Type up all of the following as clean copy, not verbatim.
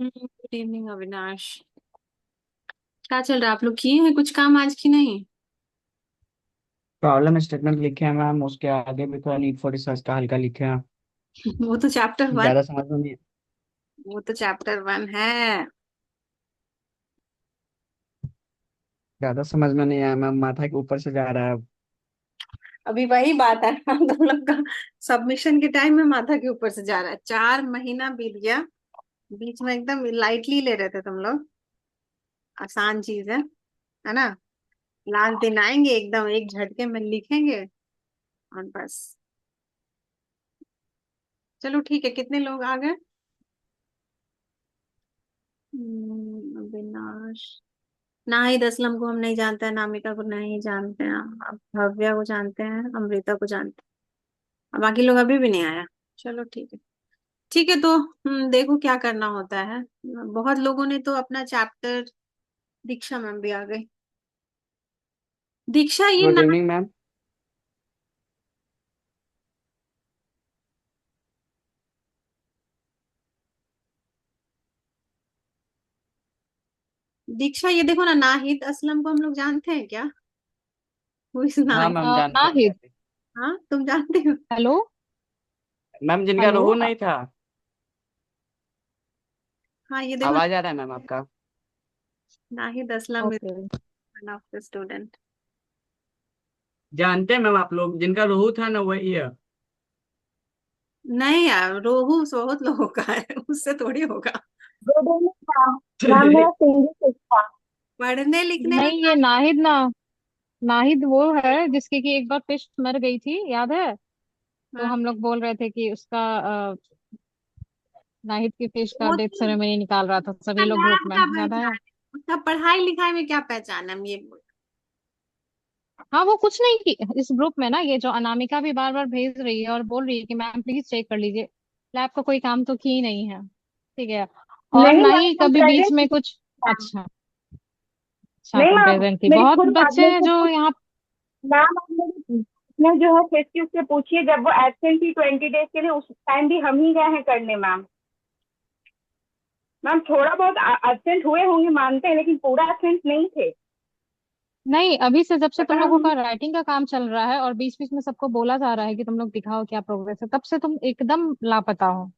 Good evening Avinash. क्या चल रहा है? आप लोग किए हैं कुछ काम आज की नहीं? प्रॉब्लम स्टेटमेंट लिखे हैं मैम, उसके आगे भी थोड़ा नीड फॉर रिसर्च का हल्का लिखे हैं। वो तो चैप्टर वन। ज्यादा समझ में नहीं, वो तो चैप्टर वन है। ज्यादा समझ में नहीं आया मैम, माथा के ऊपर से जा रहा है। अभी वही बात है ना, तुम लोग का सबमिशन के टाइम में माथा के ऊपर से जा रहा है। 4 महीना बीत गया। बीच में एकदम लाइटली ले रहे थे तुम लोग। आसान चीज है ना। लास्ट दिन आएंगे एकदम एक झटके में लिखेंगे और बस। चलो ठीक है, कितने लोग आ गए? अविनाश। नाहिद असलम को हम नहीं जानते हैं, नामिका को नहीं जानते हैं, अब भव्या को जानते हैं, अमृता को जानते हैं, अब बाकी लोग अभी भी नहीं आया। चलो ठीक है। ठीक है तो देखो क्या करना होता है। बहुत लोगों ने तो अपना चैप्टर। दीक्षा मैम भी आ गई। दीक्षा ये गुड ना। Evening ma'am. दीक्षा ये देखो ना, नाहिद असलम को हम लोग जानते हैं क्या? Who is हाँ नाहिद? मैम, जानते हैं नाहिद। कैसे। हाँ तुम जानते हो? हेलो। मैम, जिनका हेलो। रोहू नहीं था। हाँ ये देखो। आवाज आ रहा है मैम आपका? Nahid Aslam is okay. One of the student. जानते हैं मैम, आप लोग जिनका रोहू था ना वही है। नहीं यार, रोहू बहुत लोगों का है, उससे थोड़ी होगा। Good evening ma'am. मैम मेरा सिंगिंग था। पढ़ने लिखने में नहीं, ये नाहिद ना। नाहिद वो है जिसकी कि एक बार फिश मर गई थी, याद है? तो हाँ, हम लोग बोल रहे थे कि उसका नाहिद की फिश का वो डेथ तो सेरेमनी निकाल रहा था उसका सभी लोग ग्रुप नाम में, का याद है? पहचान है। उसका पढ़ाई लिखाई में क्या पहचान है, हम ये बोल। हाँ, वो कुछ नहीं की इस ग्रुप में ना, ये जो अनामिका भी बार बार भेज रही है और बोल रही है कि मैम प्लीज चेक कर लीजिए। लैब का कोई काम तो की ही नहीं है। ठीक है। और नहीं ना मैम, ही हम कभी बीच प्रेजेंट में थी कुछ। मैम। अच्छा। अच्छा, नहीं तुम मैम, प्रेजेंट थी, मेरी बहुत खुद बात बच्चे मेरे हैं से जो पूछ। यहाँ। मैम आप ने जो है फेस की उससे पूछिए, जब वो एब्सेंट थी 20 डेज के लिए, उस टाइम भी हम ही गए हैं करने मैम। मैम थोड़ा बहुत एब्सेंट हुए होंगे मानते हैं, लेकिन पूरा एब्सेंट नहीं थे। नहीं, अभी से जब से पता तुम है लोगों हम। का राइटिंग का काम चल रहा है और बीच बीच में सबको बोला जा रहा है कि तुम लोग दिखाओ क्या प्रोग्रेस है, तब से तुम एकदम लापता हो।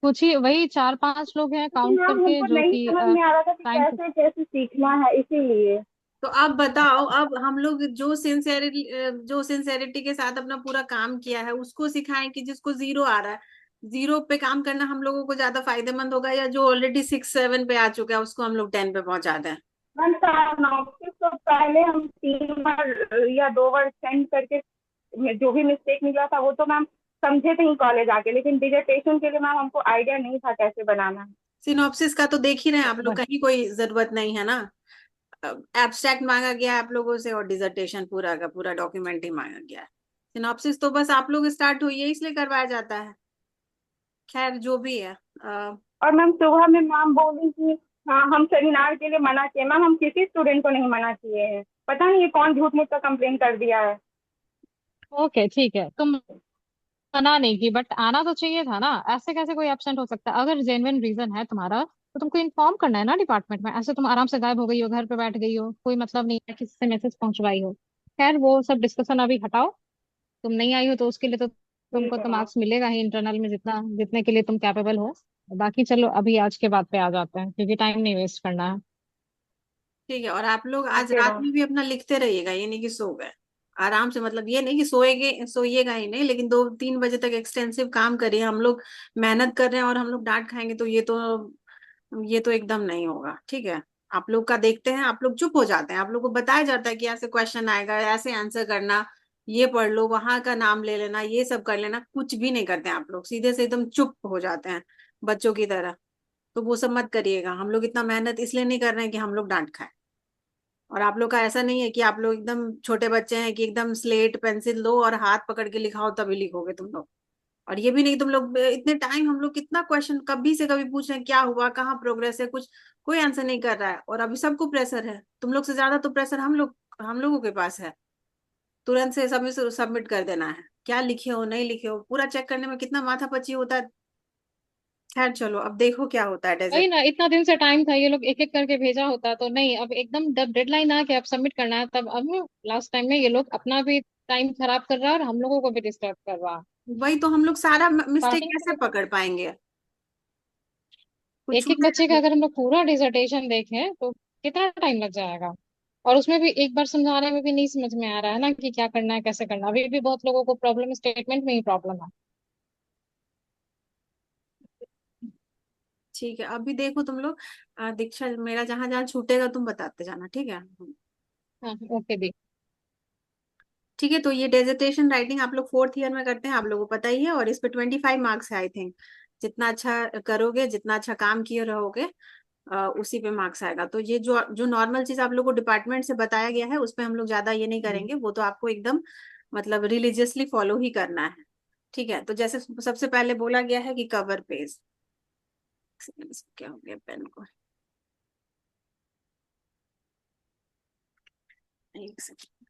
कुछ ही वही 4-5 लोग हैं लेकिन काउंट मैम करके हमको जो नहीं कि समझ में आ रहा था कि टाइम। कैसे कैसे सीखना है, इसीलिए। तो अब बताओ, अब हम लोग जो सिंसेरिटी के साथ अपना पूरा काम किया है उसको सिखाएं कि जिसको जीरो आ रहा है। जीरो पे काम करना हम लोगों को ज्यादा फायदेमंद होगा, या जो ऑलरेडी 6 7 पे आ चुका है उसको हम लोग 10 पे पहुंचा दें? मैम नॉर्मल तो पहले हम 3 बार या 2 बार सेंड करके जो भी मिस्टेक निकला था वो तो मैम समझे थे ही कॉलेज आके, लेकिन डिजर्टेशन के लिए मैम हमको आइडिया नहीं था कैसे बनाना है। सिनॉप्सिस का तो देख ही रहे हैं आप लोग, बस। कहीं कोई जरूरत नहीं है ना। एब्स्ट्रैक्ट मांगा गया है आप लोगों से और डिसर्टेशन पूरा का पूरा डॉक्यूमेंट ही मांगा गया है। सिनॉप्सिस तो बस आप लोग स्टार्ट हुई है इसलिए करवाया जाता है। खैर जो भी है। और मैम सुबह में मैम बोली कि हाँ हम सेमिनार के लिए मना किए। मैम हम किसी स्टूडेंट को नहीं मना किए हैं, पता नहीं ये कौन झूठ मूठ का कंप्लेन कर दिया है। ओके, ठीक है, तुम मना नहीं की बट आना तो चाहिए था ना। ऐसे कैसे कोई एब्सेंट हो सकता है? अगर जेन्युइन रीजन है तुम्हारा तो तुमको इन्फॉर्म करना है ना डिपार्टमेंट में। ऐसे तुम आराम से गायब हो गई हो, घर पे बैठ गई हो, कोई मतलब नहीं है किसी से मैसेज पहुंचवाई हो। खैर वो सब डिस्कशन अभी हटाओ। तुम नहीं आई हो तो उसके लिए तो तुमको ठीक है तो मैम। मार्क्स मिलेगा ही इंटरनल में, जितना जितने के लिए तुम कैपेबल हो। बाकी चलो अभी आज के बाद पे आ जाते हैं क्योंकि टाइम नहीं वेस्ट करना है। ठीक है, और आप लोग आज ओके रात मैम। में भी अपना लिखते रहिएगा, ये नहीं कि सो गए। आराम से, मतलब ये नहीं कि सोएगे सोइएगा ही नहीं, लेकिन 2 3 बजे तक एक्सटेंसिव काम करिए। हम लोग मेहनत कर रहे हैं और हम लोग डांट खाएंगे तो ये तो एकदम नहीं होगा, ठीक है। आप लोग का देखते हैं, आप लोग चुप हो जाते हैं, आप लोग को बताया जाता है कि ऐसे क्वेश्चन आएगा, ऐसे आंसर करना, ये पढ़ लो, वहां का नाम ले लेना, ये सब कर लेना, कुछ भी नहीं करते हैं आप लोग, सीधे से एकदम चुप हो जाते हैं बच्चों की तरह। तो वो सब मत करिएगा। हम लोग इतना मेहनत इसलिए नहीं कर रहे हैं कि हम लोग डांट खाएं। और आप लोग का ऐसा नहीं है कि आप लोग एकदम छोटे बच्चे हैं कि एकदम स्लेट पेंसिल लो और हाथ पकड़ के लिखाओ तभी लिखोगे तुम लोग। और ये भी नहीं, तुम लोग इतने टाइम हम लोग कितना क्वेश्चन कभी से कभी पूछ रहे हैं क्या हुआ, कहाँ प्रोग्रेस है, कुछ कोई आंसर नहीं कर रहा है। और अभी सबको प्रेशर है, तुम लोग से ज्यादा तो प्रेशर हम लोगों के पास है। तुरंत से सबमिट कर देना है, क्या लिखे हो नहीं लिखे हो पूरा चेक करने में कितना माथा पच्ची होता है। खैर चलो, अब देखो क्या होता है वही डेजर्ट। ना, इतना दिन से टाइम था, ये लोग एक एक करके भेजा होता तो नहीं, अब एकदम जब डेडलाइन आ के अब सबमिट करना है तब अब लास्ट टाइम में ये लोग अपना भी टाइम खराब कर रहा है और हम लोगों को भी डिस्टर्ब कर रहा है। वही तो, हम लोग सारा मिस्टेक स्टार्टिंग कैसे में पकड़ पाएंगे? कुछ एक एक छूटेगा बच्चे का तो। अगर हम लोग पूरा डिसर्टेशन देखें तो कितना टाइम लग जाएगा। और उसमें भी एक बार समझाने में भी नहीं समझ में आ रहा है ना कि क्या करना है कैसे करना है। अभी भी बहुत लोगों को प्रॉब्लम स्टेटमेंट में ही प्रॉब्लम है। ठीक है, अभी देखो तुम लोग, दीक्षा मेरा जहां जहां छूटेगा तुम बताते जाना, ठीक है? हाँ ओके दी। ठीक है, तो ये डेजर्टेशन राइटिंग आप लोग फोर्थ ईयर में करते हैं, आप लोगों को पता ही है, और इस पे 25 मार्क्स है आई थिंक। जितना अच्छा करोगे, जितना अच्छा काम किए रहोगे, उसी पे मार्क्स आएगा। तो ये जो जो नॉर्मल चीज आप लोग को डिपार्टमेंट से बताया गया है, उस पे हम लोग ज्यादा ये नहीं करेंगे, वो तो आपको एकदम मतलब रिलीजियसली फॉलो ही करना है। ठीक है, तो जैसे सबसे पहले बोला गया है कि कवर पेज, क्या हो गया पेन को, एक सेकंड।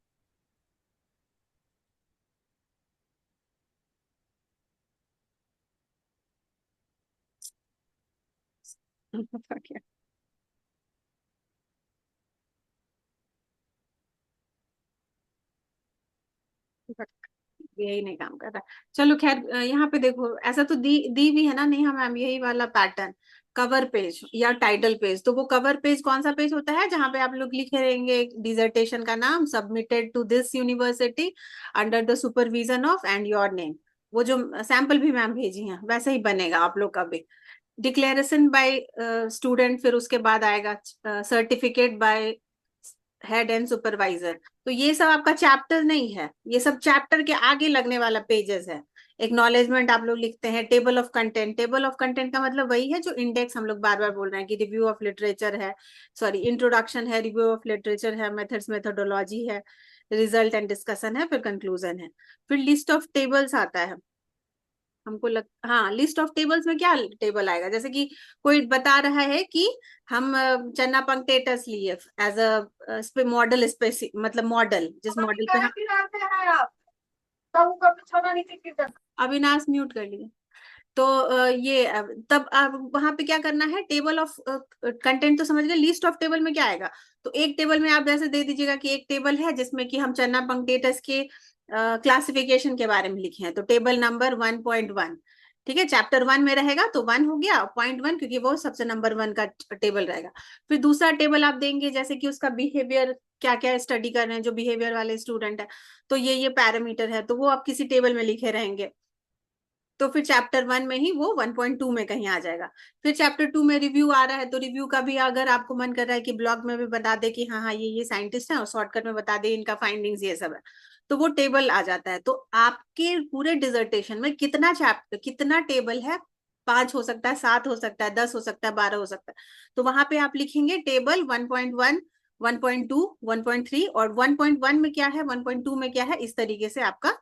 यही नहीं काम कर रहा। चलो खैर, यहाँ पे देखो, ऐसा तो दी दी भी है ना, नहीं हम मैम, यही वाला पैटर्न, कवर पेज या टाइटल पेज। तो वो कवर पेज कौन सा पेज होता है? जहां पे आप लोग लिखे रहेंगे डिसर्टेशन का नाम, submitted to this university under the supervision of and your name. वो जो सैंपल भी मैम भेजी हैं वैसे ही बनेगा आप लोग का भी। डिक्लेरेशन बाय स्टूडेंट, फिर उसके बाद आएगा certificate bye head and supervisor. तो ये सब आपका चैप्टर नहीं है, ये सब चैप्टर के आगे लगने वाला पेजेस है। एक्नॉलेजमेंट आप लोग लिखते हैं, table of content, table of content का मतलब वही है जो इंडेक्स हम लोग बार बार बोल रहे हैं कि रिव्यू ऑफ लिटरेचर है, सॉरी इंट्रोडक्शन है, रिव्यू ऑफ लिटरेचर है, मेथड्स मेथोडोलॉजी है, रिजल्ट एंड डिस्कशन है, फिर कंक्लूजन है। फिर लिस्ट ऑफ टेबल्स आता है। हमको हाँ, लिस्ट ऑफ टेबल्स में क्या टेबल आएगा? जैसे कि कोई बता रहा है कि हम चन्ना पंक्टेटस लिए एज अ मॉडल, स्पेसिक मतलब मॉडल, जिस मॉडल पे हम, अविनाश म्यूट कर लिए। तो ये तब अब वहां पे क्या करना है, टेबल ऑफ कंटेंट तो समझ गए, लिस्ट ऑफ टेबल में क्या आएगा? तो एक टेबल में आप जैसे दे दीजिएगा कि एक टेबल है जिसमें कि हम चन्ना पंक्टेटस के क्लासिफिकेशन के बारे में लिखे हैं, तो टेबल नंबर 1.1। ठीक है, चैप्टर 1 में रहेगा तो 1 हो गया, पॉइंट 1 क्योंकि वो सबसे नंबर 1 का टेबल रहेगा। फिर दूसरा टेबल आप देंगे जैसे कि उसका बिहेवियर, क्या क्या स्टडी कर रहे हैं जो बिहेवियर वाले स्टूडेंट है, तो ये पैरामीटर है, तो वो आप किसी टेबल में लिखे रहेंगे। तो फिर चैप्टर 1 में ही वो 1.2 में कहीं आ जाएगा। फिर चैप्टर 2 में रिव्यू आ रहा है, तो रिव्यू का भी अगर आपको मन कर रहा है कि ब्लॉग में भी बता दे कि हाँ हाँ ये साइंटिस्ट है, और शॉर्टकट में बता दे इनका फाइंडिंग्स ये सब है, तो वो टेबल आ जाता है। तो आपके पूरे डिजर्टेशन में कितना चैप्टर, कितना टेबल है? 5 हो सकता है, 7 हो सकता है, 10 हो सकता है, 12 हो सकता है। तो वहां पे आप लिखेंगे टेबल 1.1, 1.2, 1.3, और 1.1 में क्या है, 1.2 में क्या है, इस तरीके से आपका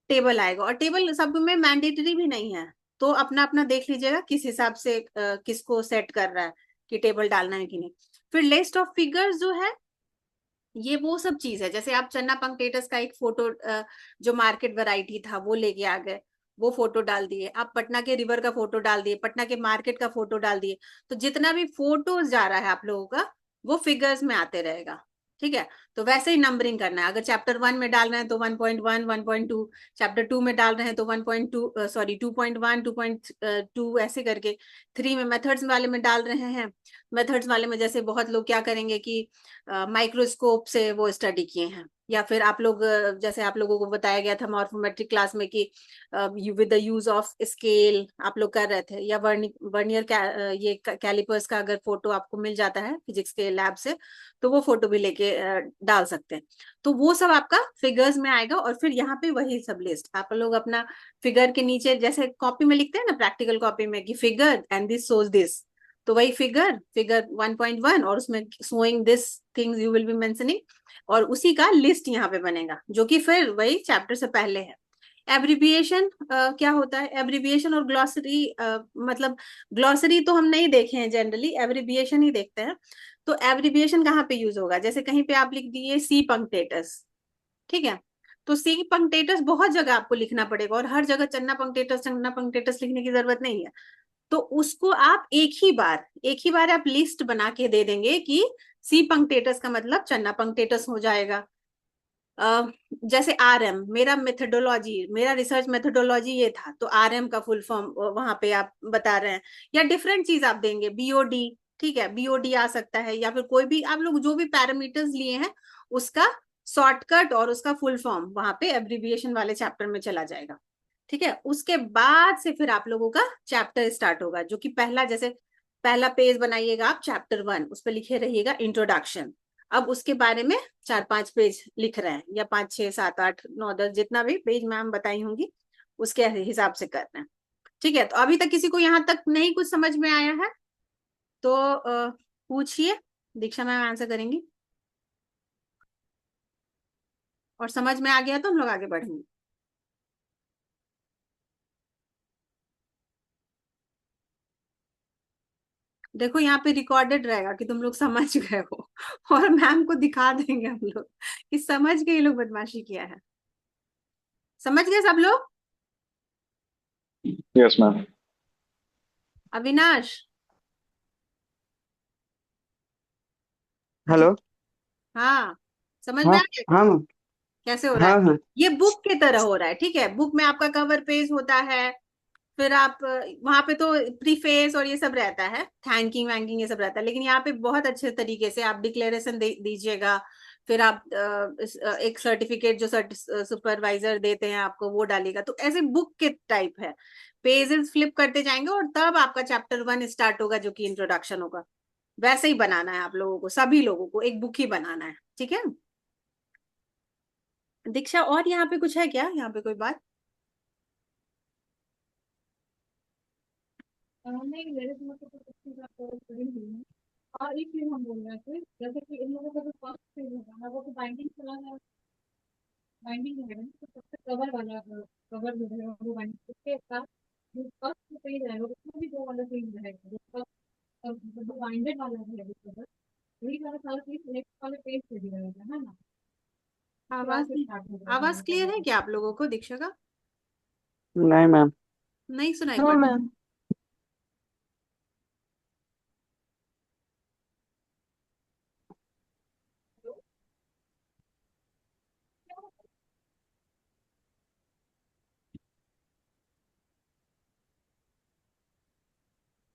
टेबल आएगा। और टेबल सब में मैंडेटरी भी नहीं है, तो अपना अपना देख लीजिएगा किस हिसाब से किसको सेट कर रहा है कि टेबल डालना है कि नहीं। फिर लिस्ट ऑफ फिगर्स जो है, ये वो सब चीज है, जैसे आप चन्ना पंक्टेटस का एक फोटो, जो मार्केट वैरायटी था वो लेके आ गए, वो फोटो डाल दिए, आप पटना के रिवर का फोटो डाल दिए, पटना के मार्केट का फोटो डाल दिए। तो जितना भी फोटोज जा रहा है आप लोगों का, वो फिगर्स में आते रहेगा। ठीक है, तो वैसे ही नंबरिंग करना है। अगर चैप्टर 1 में डाल रहे हैं तो 1.1, 1.2, चैप्टर 2 में डाल रहे हैं तो 1.2, सॉरी 2.1, 2.2, ऐसे करके। 3 में मेथड्स वाले में डाल रहे हैं, मेथड्स वाले में जैसे बहुत लोग क्या करेंगे कि माइक्रोस्कोप से वो स्टडी किए हैं, या फिर आप लोग जैसे आप लोगों को बताया गया था मॉर्फोमेट्रिक क्लास में कि with the use of scale आप लोग कर रहे थे, या वर्नियर ये कैलिपर्स का अगर फोटो आपको मिल जाता है फिजिक्स के लैब से, तो वो फोटो भी लेके डाल सकते हैं। तो वो सब आपका फिगर्स में आएगा। और फिर यहाँ पे वही सब लिस्ट आप लोग अपना फिगर के नीचे, जैसे कॉपी में लिखते हैं ना, प्रैक्टिकल कॉपी में कि figure and this shows this, तो वही फिगर, फिगर 1.1, और उसमें showing this things you will be mentioning, और उसी का लिस्ट यहाँ पे बनेगा, जो कि फिर वही चैप्टर से पहले है। एब्रिविएशन क्या होता है? एब्रिविएशन और ग्लॉसरी, मतलब ग्लॉसरी तो हम नहीं देखे हैं जनरली, एब्रिविएशन ही देखते हैं। तो एब्रिविएशन कहाँ पे यूज होगा? जैसे कहीं पे आप लिख दिए सी पंक्टेटस, ठीक है, तो सी पंक्टेटस बहुत जगह आपको लिखना पड़ेगा, और हर जगह चन्ना पंक्टेटस लिखने की जरूरत नहीं है। तो उसको आप एक ही बार आप लिस्ट बना के दे देंगे कि सी पंक्टेटस का मतलब चन्ना पंक्टेटस हो जाएगा। जैसे आरएम, मेरा रिसर्च मेथोडोलॉजी ये था, तो आरएम का फुल फॉर्म वहां पे आप बता रहे हैं, या डिफरेंट चीज आप देंगे, बीओडी, ठीक है, बीओडी आ सकता है, या फिर कोई भी आप लोग जो भी पैरामीटर्स लिए हैं उसका शॉर्टकट और उसका फुल फॉर्म वहां पे एब्रिविएशन वाले चैप्टर में चला जाएगा। ठीक है, उसके बाद से फिर आप लोगों का चैप्टर स्टार्ट होगा, जो कि जैसे पहला पेज बनाइएगा आप चैप्टर 1, उस पर लिखे रहिएगा इंट्रोडक्शन। अब उसके बारे में 4-5 पेज लिख रहे हैं, या 5, 6, 7, 8, 9, 10 जितना भी पेज मैम बताई होंगी उसके हिसाब से कर रहे हैं। ठीक है, तो अभी तक किसी को यहाँ तक नहीं कुछ समझ में आया है तो पूछिए, दीक्षा मैम आंसर करेंगी, और समझ में आ गया तो हम लोग आगे बढ़ेंगे। देखो यहाँ पे रिकॉर्डेड रहेगा कि तुम लोग समझ गए हो, और मैम को दिखा देंगे हम लोग कि समझ के ये लोग बदमाशी किया है। समझ गए सब लोग? Yes ma'am. अविनाश? हेलो। हाँ, समझ में हाँ आ गया हाँ कैसे हो रहा है? हाँ हाँ। ये बुक की तरह हो रहा है, ठीक है, बुक में आपका कवर पेज होता है, फिर आप वहां पे तो प्रीफेस और ये सब रहता है, थैंकिंग वैंकिंग ये सब रहता है, लेकिन यहाँ पे बहुत अच्छे तरीके से आप डिक्लेरेशन दीजिएगा, फिर आप एक सर्टिफिकेट जो सुपरवाइजर देते हैं आपको वो डालिएगा, तो ऐसे बुक के टाइप है, पेजेस फ्लिप करते जाएंगे और तब आपका चैप्टर 1 स्टार्ट होगा जो कि इंट्रोडक्शन होगा। वैसे ही बनाना है आप लोगों को, सभी लोगों को एक बुक ही बनाना है, ठीक है। दीक्षा, और यहाँ पे कुछ है क्या, यहाँ पे कोई बात? नहीं, मेरे समझ से तो कुछ चीज़ आप कवर कर ही नहीं है। और एक चीज हम बोल रहे थे, जैसे कि इन लोगों का जो फर्स्ट पेज होगा ना, वो तो बाइंडिंग चला जाए, बाइंडिंग रहेगा ना, तो सबसे कवर वाला कवर जो रहेगा वो बाइंडिंग, उसके साथ जो फर्स्ट पेज रहेगा उसमें भी दो वाला पेज रहेगा, जो फर्स्ट जो बाइंडेड वाला रहेगा कवर, वही वाला सारा पेज नेक्स्ट वाले पेज पे भी रहेगा, है ना। उसके बाद आवाज से नहीं, स्टार्ट हो जाएगा आवाज मतलब क्लियर है वो। क्या आप लोगों को दीक्षा का? नहीं मैम। नहीं सुनाई नो पड़ रहा? मैम।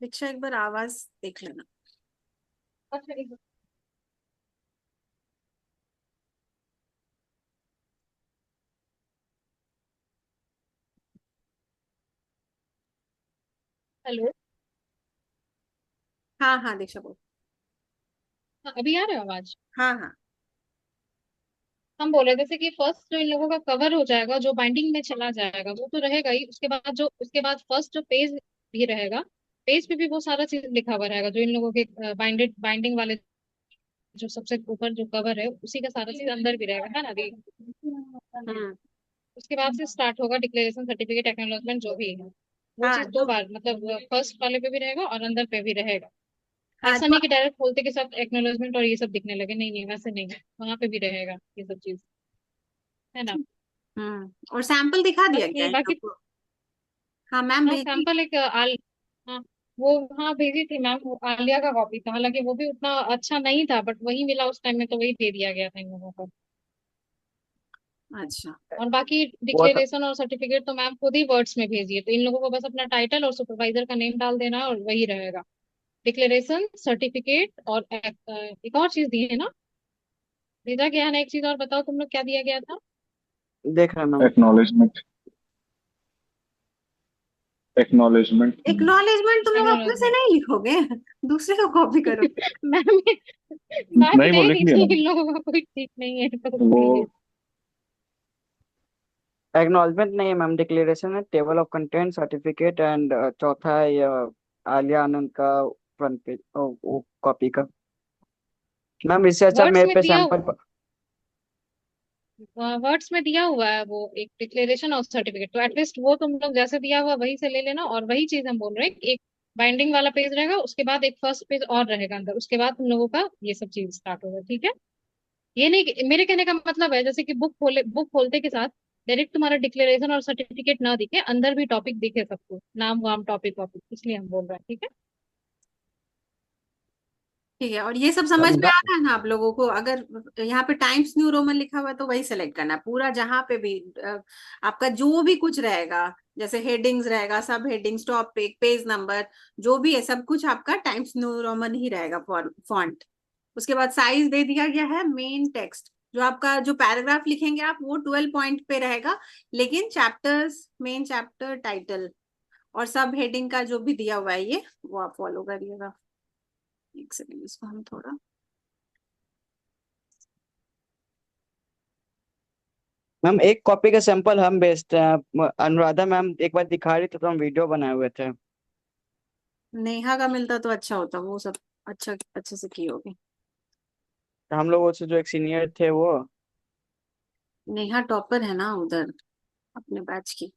दीक्षा एक बार आवाज देख लेना। अच्छा, एक हेलो। हाँ हाँ दीक्षा बोल। हाँ, अभी आ रहा है आवाज? हाँ हाँ। हम बोल रहे थे जैसे कि फर्स्ट जो इन लोगों का कवर हो जाएगा, जो बाइंडिंग में चला जाएगा वो तो रहेगा ही, उसके बाद फर्स्ट जो पेज भी रहेगा, पेज पे भी वो सारा चीज लिखा हुआ रहेगा, जो इन लोगों के बाइंडिंग वाले जो सबसे ऊपर जो कवर है उसी का सारा चीज अंदर भी रहेगा, है ना दी। हम्म। उसके बाद से स्टार्ट होगा डिक्लेरेशन, सर्टिफिकेट, एक्नॉलेजमेंट जो भी है, वो हाँ चीज दो जो, बार मतलब फर्स्ट वाले पे भी रहेगा और अंदर पे भी रहेगा। हाँ ऐसा जो, नहीं कि डायरेक्ट खोलते के साथ एक्नॉलेजमेंट और ये सब दिखने लगे, नहीं नहीं वैसे नहीं है, वहां पे भी रहेगा ये सब चीज, है ना। और सैंपल दिखा दिया बस गया ये है बाकी। आपको? हाँ मैम हाँ, भेजी। सैंपल एक हाँ, वो हाँ भेजी थी मैम, वो आलिया का कॉपी था, हालांकि वो भी उतना अच्छा नहीं था, बट वही मिला उस टाइम में तो वही दे दिया गया था इन लोगों को। अच्छा। और बाकी वो तो डिक्लेरेशन और सर्टिफिकेट तो मैम खुद ही वर्ड्स में भेजिए, तो इन लोगों को बस अपना टाइटल और सुपरवाइजर का नेम डाल देना और वही रहेगा। डिक्लेरेशन, सर्टिफिकेट और एक और चीज दी है ना, भेजा गया है ना एक चीज, और बताओ तुम लोग क्या दिया गया था। देख रहे हैं मैम। एक्नॉलेजमेंट। एक्नॉलेजमेंट। एक्नॉलेजमेंट तुम लोग अपने से एक्नॉलेजमेंट। नहीं लिखोगे, दूसरे को कॉपी करोगे? मैम मैम नहीं, वो दे लिख दी लिया थी, मैंने। इन लोगों का कोई ठीक नहीं है तो वो इसलिए। एक्नॉलेजमेंट नहीं है मैम, डिक्लेरेशन है, table of content, certificate and चौथा है ये आलिया आनंद का फ्रंट पेज वो कॉपी का। मैम इससे अच्छा वर्ड्स मेरे में पे दिया, सैंपल। वर्ड्स में दिया हुआ है वो एक डिक्लेरेशन और सर्टिफिकेट, तो एटलीस्ट वो तुम लोग जैसे दिया हुआ वही से ले लेना, और वही चीज हम बोल रहे हैं कि एक बाइंडिंग वाला पेज रहेगा, उसके बाद एक फर्स्ट पेज और रहेगा अंदर, उसके बाद तुम लोगों का ये सब चीज स्टार्ट होगा, ठीक है। ये नहीं मेरे कहने का मतलब है जैसे कि बुक खोलते के साथ डायरेक्ट तुम्हारा डिक्लेरेशन और सर्टिफिकेट ना दिखे, अंदर भी टॉपिक दिखे सबको, नाम वाम टॉपिक वॉपिक, इसलिए हम बोल रहे हैं। ठीक है। ठीक है, और ये सब समझ में आ रहा है ना आप लोगों को? अगर यहाँ पे टाइम्स न्यू रोमन लिखा हुआ है तो वही सेलेक्ट करना है पूरा, जहां पे भी आपका जो भी कुछ रहेगा, जैसे हेडिंग्स रहेगा, सब हेडिंग्स, टॉपिक, पेज नंबर, जो भी है सब कुछ आपका टाइम्स न्यू रोमन ही रहेगा फॉन्ट। उसके बाद साइज दे दिया गया है। मेन टेक्स्ट जो आपका जो पैराग्राफ लिखेंगे आप, वो 12 पॉइंट पे रहेगा, लेकिन चैप्टर्स, मेन चैप्टर टाइटल और सब हेडिंग का जो भी दिया हुआ है ये, वो आप फॉलो करिएगा। एक सेकेंड, इसको हम थोड़ा मैम एक कॉपी का सैंपल हम भेजते हैं, अनुराधा मैम एक बार दिखा रही थी तो हम वीडियो बनाए हुए थे। नेहा का मिलता तो अच्छा होता, वो सब अच्छा अच्छे से की होगी। तो हम लोगों से जो एक सीनियर थे वो। नेहा टॉपर है ना उधर अपने बैच की।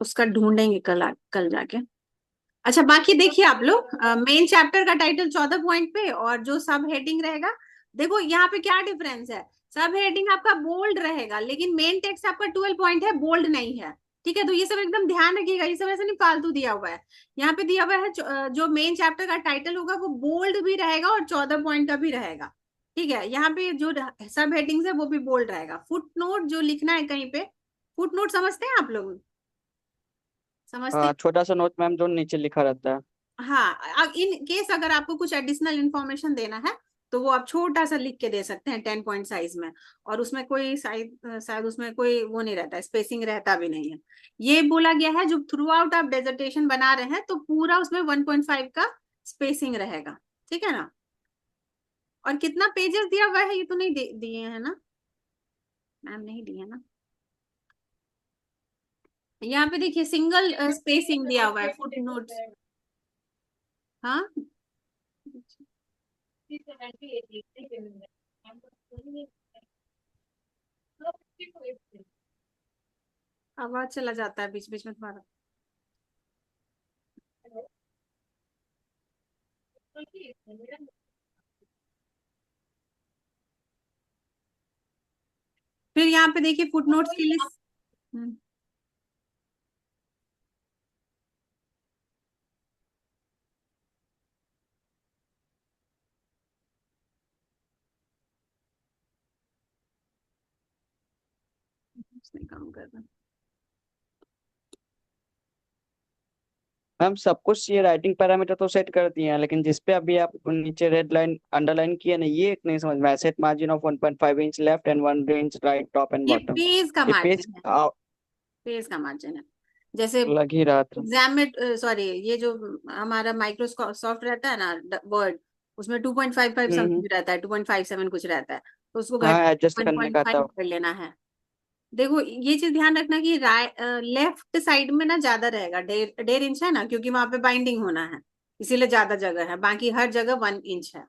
उसका ढूंढेंगे कल जाके। अच्छा, बाकी देखिए आप लोग, मेन चैप्टर का टाइटल 14 पॉइंट पे, और जो सब हेडिंग रहेगा, देखो यहाँ पे क्या डिफरेंस है। सब हेडिंग आपका बोल्ड रहेगा, लेकिन मेन टेक्स्ट आपका 12 पॉइंट है, बोल्ड नहीं है। ठीक है, तो ये सब एकदम ध्यान रखिएगा, ये सब ऐसे नहीं फालतू दिया हुआ है। यहाँ पे दिया हुआ है जो मेन चैप्टर का टाइटल होगा वो बोल्ड भी रहेगा और 14 पॉइंट का भी रहेगा। ठीक है, यहाँ पे जो सब हेडिंग्स है वो भी बोल्ड रहेगा। फुट नोट जो लिखना है कहीं पे, फुट नोट समझते हैं आप लोग? समझते हैं? छोटा सा नोट मैम जो नीचे लिखा रहता है। हाँ, अब इन केस अगर आपको कुछ एडिशनल इंफॉर्मेशन देना है तो वो आप छोटा सा लिख के दे सकते हैं 10 पॉइंट साइज में, और उसमें कोई शायद उसमें कोई वो नहीं रहता, स्पेसिंग रहता भी नहीं है। ये बोला गया है जो थ्रू आउट आप डेजर्टेशन बना रहे हैं तो पूरा उसमें 1.5 का स्पेसिंग रहेगा। ठीक है ना? और कितना पेजेस दिया हुआ है ये तो नहीं दिए है ना मैम? नहीं दिए ना? यहाँ पे देखिए सिंगल स्पेसिंग दिया हुआ है फुट नोट। हाँ, आवाज चला जाता है बीच बीच में तुम्हारा। फिर यहाँ पे देखिए फुट नोट्स के लिए। उसने काम कर रहा। मैम सब कुछ ये राइटिंग पैरामीटर तो सेट कर दिए हैं, लेकिन जिसपे अभी आप नीचे रेड लाइन अंडरलाइन किए ना, ये एक नहीं समझ में। Set margin of 1.5 inch left and 1 inch right, top and ये बॉटम। पेज का ये पेज मार्जिन है, पेज का मार्जिन है। जैसे लग ही रहा था। एग्जाम में, सॉरी, ये जो हमारा माइक्रोसॉफ्ट रहता है ना वर्ड, उसमें 2.55 हम्म। समथिंग रहता है, 2.57 कुछ रहता है, तो उसको घट हाँ एडजस्ट करने का था। 1.5 कर लेना है। देखो ये चीज ध्यान रखना कि लेफ्ट साइड में ना ज्यादा रहेगा, 1.5 इंच है ना, क्योंकि वहां पे बाइंडिंग होना है, इसीलिए ज्यादा जगह है। बाकी हर जगह 1 इंच है,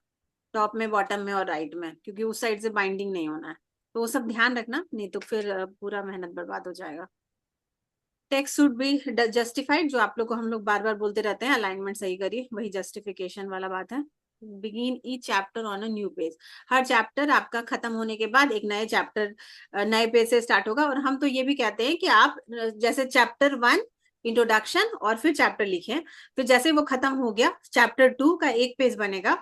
टॉप में, बॉटम में और राइट में, क्योंकि उस साइड से बाइंडिंग नहीं होना है। तो वो सब ध्यान रखना, नहीं तो फिर पूरा मेहनत बर्बाद हो जाएगा। टेक्स्ट शुड बी जस्टिफाइड, जो आप लोग को हम लोग बार बार बोलते रहते हैं, अलाइनमेंट सही करिए, वही जस्टिफिकेशन वाला बात है। Begin each chapter on a new page, her chapter आपका खत्म होने के बाद एक नए चैप्टर, नए पेज से स्टार्ट होगा। और हम तो ये भी कहते हैं कि आप जैसे चैप्टर 1 इंट्रोडक्शन और फिर चैप्टर लिखें, फिर जैसे वो खत्म हो गया चैप्टर 2 का एक पेज बनेगा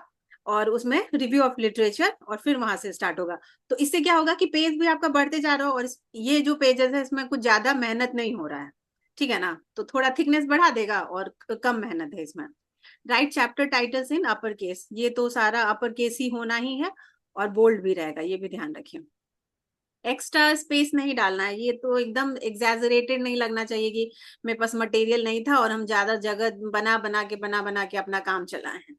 और उसमें रिव्यू ऑफ लिटरेचर, और फिर वहां से स्टार्ट होगा। तो इससे क्या होगा कि पेज भी आपका बढ़ते जा रहा हो, और ये जो पेजेस है इसमें कुछ ज्यादा मेहनत नहीं हो रहा है। ठीक है ना? तो थोड़ा थिकनेस बढ़ा देगा और कम मेहनत है इसमें। राइट चैप्टर टाइटल्स इन अपर केस, ये तो सारा अपर केस ही होना ही है, और बोल्ड भी रहेगा, ये भी ध्यान रखिए। एक्स्ट्रा स्पेस नहीं डालना है, ये तो एकदम एग्जैजरेटेड नहीं लगना चाहिए कि मेरे पास मटेरियल नहीं था और हम ज्यादा जगह बना बना के अपना काम चलाए हैं।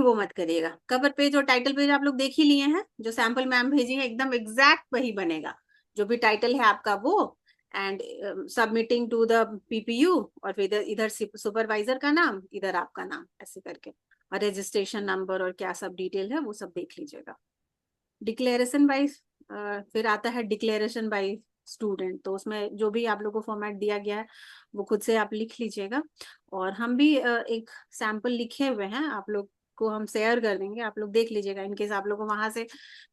वो मत करिएगा। कवर पेज और टाइटल पेज आप लोग देख ही लिए हैं, जो सैंपल मैम भेजी है एकदम एग्जैक्ट वही बनेगा, जो भी टाइटल है आपका वो, and submitting to the PPU, और फिर इधर सुपरवाइजर का नाम, इधर आपका नाम, ऐसे करके, और रजिस्ट्रेशन नंबर और क्या सब डिटेल है वो सब देख लीजिएगा। डिक्लेरेशन बाय, फिर आता है डिक्लेरेशन बाय स्टूडेंट, तो उसमें जो भी आप लोग को फॉर्मेट दिया गया है वो खुद से आप लिख लीजिएगा। और हम भी एक सैंपल लिखे हुए हैं आप लोग को हम शेयर कर देंगे, आप लोग देख लीजिएगा। इनकेस आप लोग को वहां से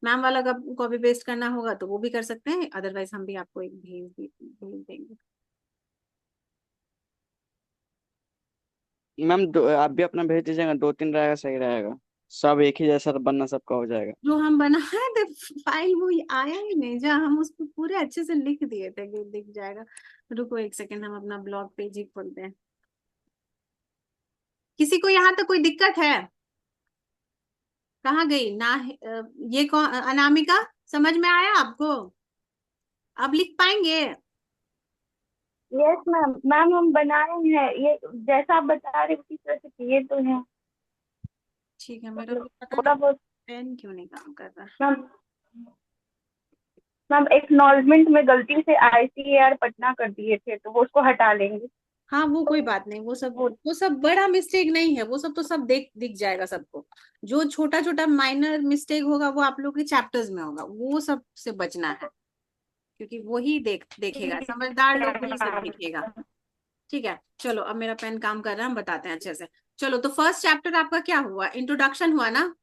मैम वाला कॉपी पेस्ट करना होगा तो वो भी कर सकते हैं, अदरवाइज हम भी आपको एक भेज देंगे। मैम आप भी अपना भेज दीजिएगा, 2-3 रहेगा सही रहेगा। सब एक ही जैसा बनना सबका हो जाएगा। जो हम बनाए थे फाइल वो आया ही नहीं, जहाँ हम उसको पूरे अच्छे से लिख दिए थे कि दिख जाएगा। रुको एक सेकंड, हम अपना ब्लॉग पेज ही खोलते हैं। किसी को यहाँ तक कोई दिक्कत है? कहाँ गई ना? ये कौन? अनामिका, समझ में आया आपको? अब लिख पाएंगे? Yes ma'am. मैम हम बनाए हैं, ये जैसा आप बता रहे उसी तरह से किए तो हैं। ठीक है, मेरा मतलब तो पता थोड़ा नहीं बहुत। पेन क्यों नहीं काम कर रहा। मैम मैम एक्नॉलेजमेंट में गलती से ICAR पटना कर दिए थे, तो वो उसको हटा लेंगे। हाँ वो कोई बात नहीं, वो सब बड़ा मिस्टेक नहीं है, वो सब तो सब दिख जाएगा सबको। जो छोटा छोटा माइनर मिस्टेक होगा वो आप लोग के चैप्टर्स में होगा, वो सब से बचना है, क्योंकि वही देखेगा, समझदार लोग वही सब देखेगा। ठीक है, चलो अब मेरा पेन काम कर रहा है, हम बताते हैं अच्छे से। चलो तो फर्स्ट चैप्टर आपका क्या हुआ? इंट्रोडक्शन हुआ ना?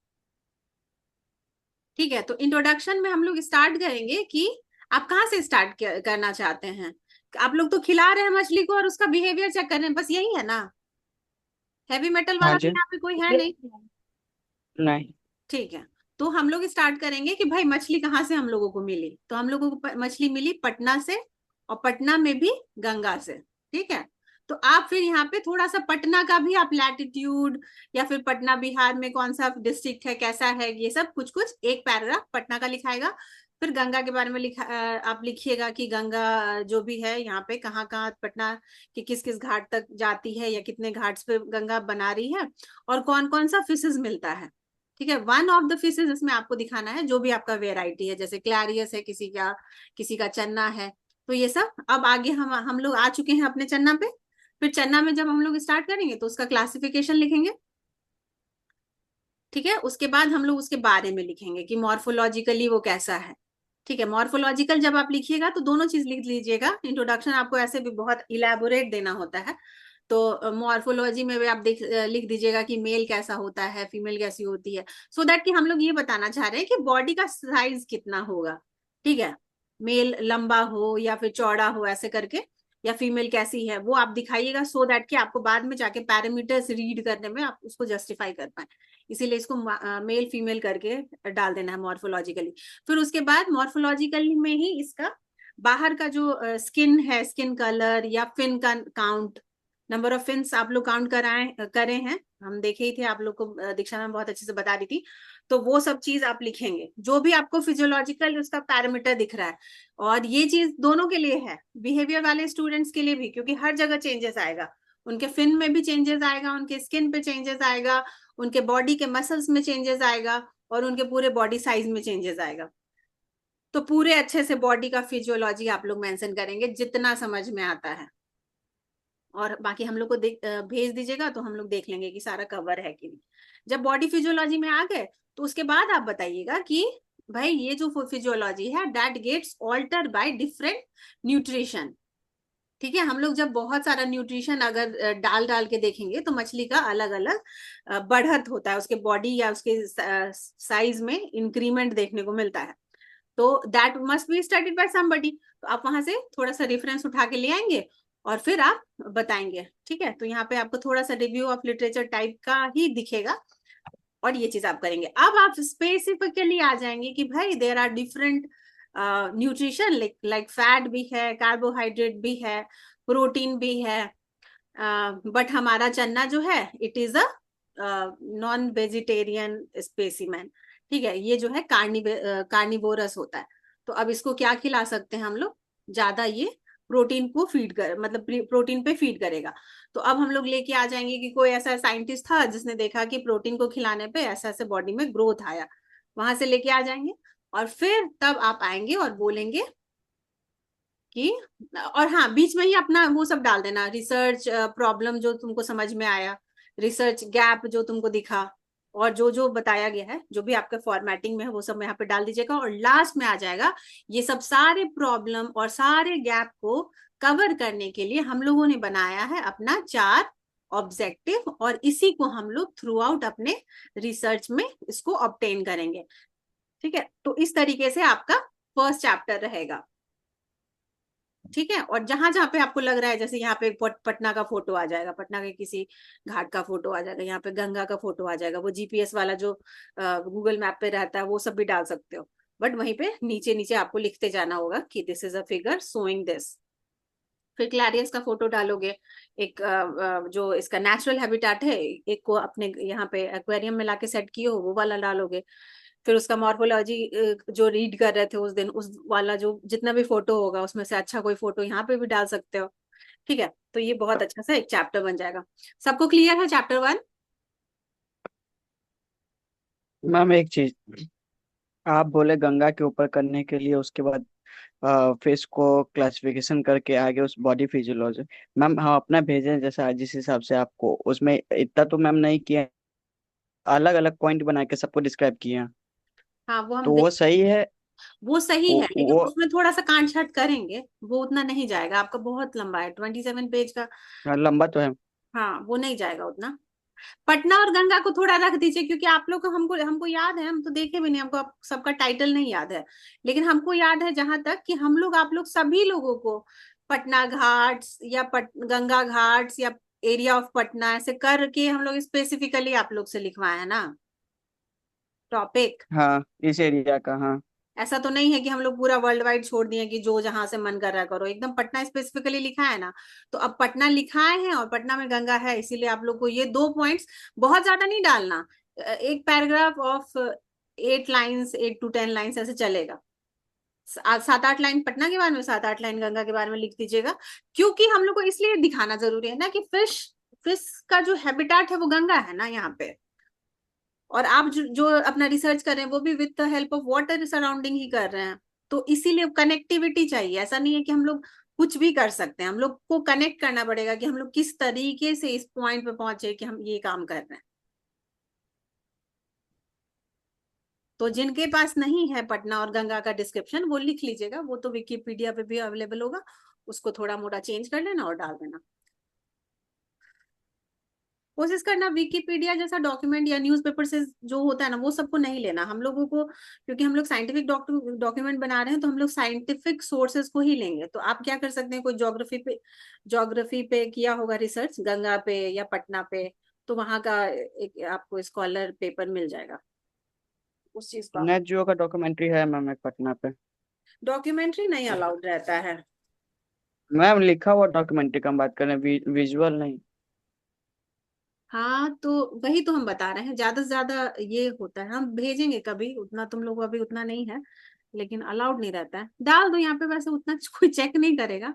ठीक है, तो इंट्रोडक्शन में हम लोग स्टार्ट करेंगे कि आप कहाँ से स्टार्ट करना चाहते हैं। आप लोग तो खिला रहे हैं मछली को और उसका बिहेवियर चेक कर रहे हैं, बस यही है ना? हैवी मेटल हाँ वाला तो जी। यहाँ पे कोई है नहीं। नहीं। ठीक है, तो हम लोग स्टार्ट करेंगे कि भाई मछली कहाँ से हम लोगों को मिली। तो हम लोगों को मछली मिली पटना से, और पटना में भी गंगा से। ठीक है, तो आप फिर यहाँ पे थोड़ा सा पटना का भी आप लैटिट्यूड, या फिर पटना बिहार में कौन सा डिस्ट्रिक्ट है, कैसा है, ये सब कुछ कुछ एक पैराग्राफ पटना का लिखाएगा। फिर गंगा के बारे में आप लिखिएगा कि गंगा जो भी है यहाँ पे कहाँ कहाँ पटना कि किस किस घाट तक जाती है, या कितने घाट्स पे गंगा बना रही है, और कौन कौन सा फिशेज मिलता है। ठीक है, वन ऑफ द फिशेज इसमें आपको दिखाना है, जो भी आपका वेराइटी है, जैसे क्लैरियस है किसी का चन्ना है। तो ये सब अब आगे हम लोग आ चुके हैं अपने चन्ना पे। फिर चन्ना में जब हम लोग स्टार्ट करेंगे तो उसका क्लासिफिकेशन लिखेंगे। ठीक है, उसके बाद हम लोग उसके बारे में लिखेंगे कि मॉर्फोलॉजिकली वो कैसा है। ठीक है, मॉर्फोलॉजिकल जब आप लिखिएगा तो दोनों चीज लिख लीजिएगा। इंट्रोडक्शन आपको ऐसे भी बहुत इलेबोरेट देना होता है, तो मॉर्फोलॉजी में भी आप लिख दीजिएगा कि मेल कैसा होता है, फीमेल कैसी होती है, सो दैट कि हम लोग ये बताना चाह रहे हैं कि बॉडी का साइज कितना होगा। ठीक है, मेल लंबा हो या फिर चौड़ा हो ऐसे करके, या फीमेल कैसी है वो आप दिखाइएगा, सो दैट कि आपको बाद में जाके पैरामीटर्स रीड करने में आप उसको जस्टिफाई कर पाए। इसीलिए इसको मेल फीमेल करके डाल देना है मॉर्फोलॉजिकली। फिर उसके बाद मॉर्फोलॉजिकली में ही इसका बाहर का जो स्किन है, स्किन कलर या फिन का काउंट, नंबर ऑफ फिन्स आप लोग काउंट करे हैं, हम देखे ही थे, आप लोग को दीक्षा मैम बहुत अच्छे से बता दी थी। तो वो सब चीज आप लिखेंगे, जो भी आपको फिजियोलॉजिकल उसका पैरामीटर दिख रहा है। और ये चीज दोनों के लिए है, बिहेवियर वाले स्टूडेंट्स के लिए भी, क्योंकि हर जगह चेंजेस आएगा। उनके फिन में भी चेंजेस आएगा, उनके स्किन पे चेंजेस आएगा, उनके बॉडी के मसल्स में चेंजेस आएगा, और उनके पूरे बॉडी साइज में चेंजेस आएगा। तो पूरे अच्छे से बॉडी का फिजियोलॉजी आप लोग मेंशन करेंगे जितना समझ में आता है, और बाकी हम लोग को भेज दीजिएगा तो हम लोग देख लेंगे कि सारा कवर है कि नहीं। जब बॉडी फिजियोलॉजी में आ गए तो उसके बाद आप बताइएगा कि भाई ये जो फिजियोलॉजी है that gets alter by different nutrition. ठीक है, हम लोग जब बहुत सारा न्यूट्रिशन अगर डाल डाल के देखेंगे तो मछली का अलग अलग बढ़त होता है, उसके बॉडी या उसके साइज में इंक्रीमेंट देखने को मिलता है। तो that must be studied by somebody. तो आप वहां से थोड़ा सा रेफरेंस उठा के ले आएंगे और फिर आप बताएंगे। ठीक है, तो यहाँ पे आपको थोड़ा सा रिव्यू ऑफ लिटरेचर टाइप का ही दिखेगा, और ये चीज आप करेंगे। अब आप स्पेसिफिकली आ जाएंगे कि भाई there are different nutrition, like fat भी है, कार्बोहाइड्रेट भी है, प्रोटीन भी है, बट हमारा चन्ना जो है it is a non vegetarian specimen. ठीक है, ये जो है कार्निवोरस होता है। तो अब इसको क्या खिला सकते हैं हम लोग, ज्यादा ये प्रोटीन को फीड कर, मतलब प्रोटीन पे फीड करेगा। तो अब हम लोग लेके आ जाएंगे कि कोई ऐसा साइंटिस्ट था जिसने देखा कि प्रोटीन को खिलाने पे ऐसा ऐसे बॉडी में ग्रोथ आया, वहां से लेके आ जाएंगे। और फिर तब आप आएंगे और बोलेंगे कि, और हाँ बीच में ही अपना वो सब डाल देना, रिसर्च प्रॉब्लम जो तुमको समझ में आया, रिसर्च गैप जो तुमको दिखा, और जो जो बताया गया है, जो भी आपके फॉर्मेटिंग में है वो सब यहाँ पे डाल दीजिएगा। और लास्ट में आ जाएगा ये सब सारे प्रॉब्लम और सारे गैप को कवर करने के लिए हम लोगों ने बनाया है अपना 4 ऑब्जेक्टिव, और इसी को हम लोग थ्रू आउट अपने रिसर्च में इसको ऑब्टेन करेंगे। ठीक है, तो इस तरीके से आपका फर्स्ट चैप्टर रहेगा। ठीक है, और जहां जहां पे आपको लग रहा है, जैसे यहाँ पे पटना का फोटो आ जाएगा, पटना के किसी घाट का फोटो आ जाएगा, यहाँ पे गंगा का फोटो आ जाएगा, वो जीपीएस वाला जो गूगल मैप पे रहता है वो सब भी डाल सकते हो, बट वहीं पे नीचे नीचे आपको लिखते जाना होगा कि this is a figure showing this. फिर क्लैरियस का फोटो डालोगे, एक जो इसका नेचुरल हैबिटाट है, एक को अपने यहाँ पे एक्वेरियम में लाके सेट किए हो वो वाला डालोगे। फिर उसका मॉर्फोलॉजी जो रीड कर रहे थे उस दिन, उस वाला जो जितना भी फोटो होगा उसमें से अच्छा कोई फोटो यहाँ पे भी डाल सकते हो। ठीक है, तो ये बहुत अच्छा सा एक चैप्टर बन जाएगा। सबको क्लियर है चैप्टर 1? मैम एक चीज, आप बोले गंगा के ऊपर करने के लिए, उसके बाद फिश को क्लासिफिकेशन करके आगे उस बॉडी फिजियोलॉजी। मैम हम अपना भेजें जैसा जिस हिसाब से आपको, उसमें इतना तो मैम नहीं किया, अलग अलग पॉइंट बना के सबको डिस्क्राइब किए हैं, हाँ वो हम तो वो सही है। वो सही वो, है, लेकिन वो उसमें थोड़ा सा काट छाट करेंगे, वो उतना नहीं जाएगा, आपका बहुत लंबा है 27 पेज का। लंबा तो है। हाँ वो नहीं जाएगा उतना। पटना और गंगा को थोड़ा रख दीजिए, क्योंकि आप लोग को, हमको हमको याद है, हम तो देखे भी नहीं, हमको सबका टाइटल नहीं याद है, लेकिन हमको याद है जहां तक कि हम लोग, आप लोग सभी लोगों को पटना घाट्स या गंगा घाट्स या एरिया ऑफ पटना ऐसे करके हम लोग स्पेसिफिकली आप लोग से लिखवाए हैं ना टॉपिक। हाँ इस एरिया का, हाँ। ऐसा तो नहीं है कि हम लोग पूरा वर्ल्ड वाइड छोड़ दिए कि जो जहां से मन कर रहा है करो, एकदम पटना स्पेसिफिकली लिखा है ना। तो अब पटना लिखाए हैं और पटना में गंगा है, इसीलिए आप लोग को ये 2 पॉइंट्स बहुत ज्यादा नहीं डालना। एक paragraph of 8 lines, 8 to 10 lines ऐसे चलेगा। 7-8 लाइन पटना के बारे में, 7-8 लाइन गंगा के बारे में लिख दीजिएगा, क्योंकि हम लोग को इसलिए दिखाना जरूरी है ना कि फिश फिश का जो हैबिटाट है वो गंगा है ना यहाँ पे। और आप जो अपना रिसर्च कर रहे हैं वो भी with the help of water surrounding ही कर रहे हैं, तो इसीलिए कनेक्टिविटी चाहिए। ऐसा नहीं है कि हम लोग कुछ भी कर सकते हैं, हम लोग को कनेक्ट करना पड़ेगा कि हम लोग किस तरीके से इस पॉइंट पे पहुंचे कि हम ये काम कर रहे हैं। तो जिनके पास नहीं है पटना और गंगा का डिस्क्रिप्शन वो लिख लीजिएगा, वो तो विकिपीडिया पे भी अवेलेबल होगा, उसको थोड़ा मोड़ा चेंज कर लेना और डाल देना। कोशिश करना विकिपीडिया जैसा डॉक्यूमेंट या न्यूज़पेपर से जो होता है ना वो सबको नहीं लेना हम लोगों को, क्योंकि हम लोग साइंटिफिक डॉक्यूमेंट बना रहे हैं, तो हम लोग साइंटिफिक सोर्सेज को ही लेंगे। तो आप क्या कर सकते हैं, कोई ज्योग्राफी पे किया होगा रिसर्च गंगा पे या पटना पे, तो वहां का एक आपको स्कॉलर पेपर मिल जाएगा, उस चीज का। नेट जियो का डॉक्यूमेंट्री है मैम एक पटना पे। डॉक्यूमेंट्री नहीं अलाउड रहता है। मैम लिखा हुआ डॉक्यूमेंट्री का हम बात कर रहे हैं, विजुअल नहीं। हाँ तो वही तो हम बता रहे हैं, ज्यादा से ज्यादा ये होता है, हम भेजेंगे कभी, उतना तुम लोग अभी उतना नहीं है, लेकिन अलाउड नहीं रहता है। डाल दो यहाँ पे, वैसे उतना कोई चेक नहीं करेगा,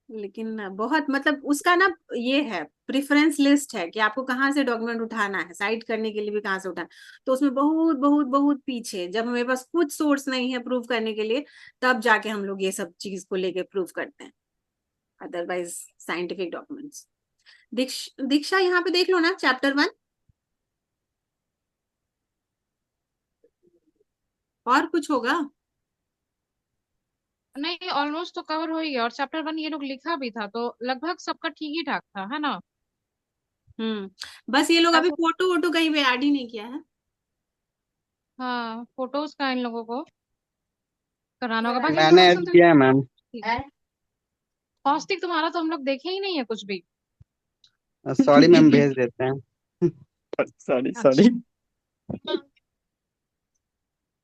लेकिन बहुत मतलब उसका ना ये है, प्रेफरेंस लिस्ट है कि आपको कहाँ से डॉक्यूमेंट उठाना है, साइट करने के लिए भी कहाँ से उठाना। तो उसमें बहुत बहुत बहुत पीछे, जब हमारे पास कुछ सोर्स नहीं है प्रूव करने के लिए, तब जाके हम लोग ये सब चीज को लेके प्रूव करते हैं, अदरवाइज साइंटिफिक डॉक्यूमेंट्स। दीक्षा यहाँ पे देख लो ना चैप्टर 1, और कुछ होगा? नहीं, ऑलमोस्ट तो कवर हो ही गया, और चैप्टर 1 ये लोग लिखा भी था तो लगभग सबका ठीक ही ठाक था, है ना। बस ये लोग अभी ऐसा, फोटो वोटो कहीं पे ऐड ही नहीं किया है। हाँ फोटोज का इन लोगों को कराना होगा, बाकी मैंने ऐड इंट्रोडक्शन तो किया है मैम। ठीक है। कॉस्टिक तुम्हारा तो हम लोग देखे ही नहीं है कुछ भी। सॉरी मैम, भेज देते हैं। Sorry sorry. अच्छा।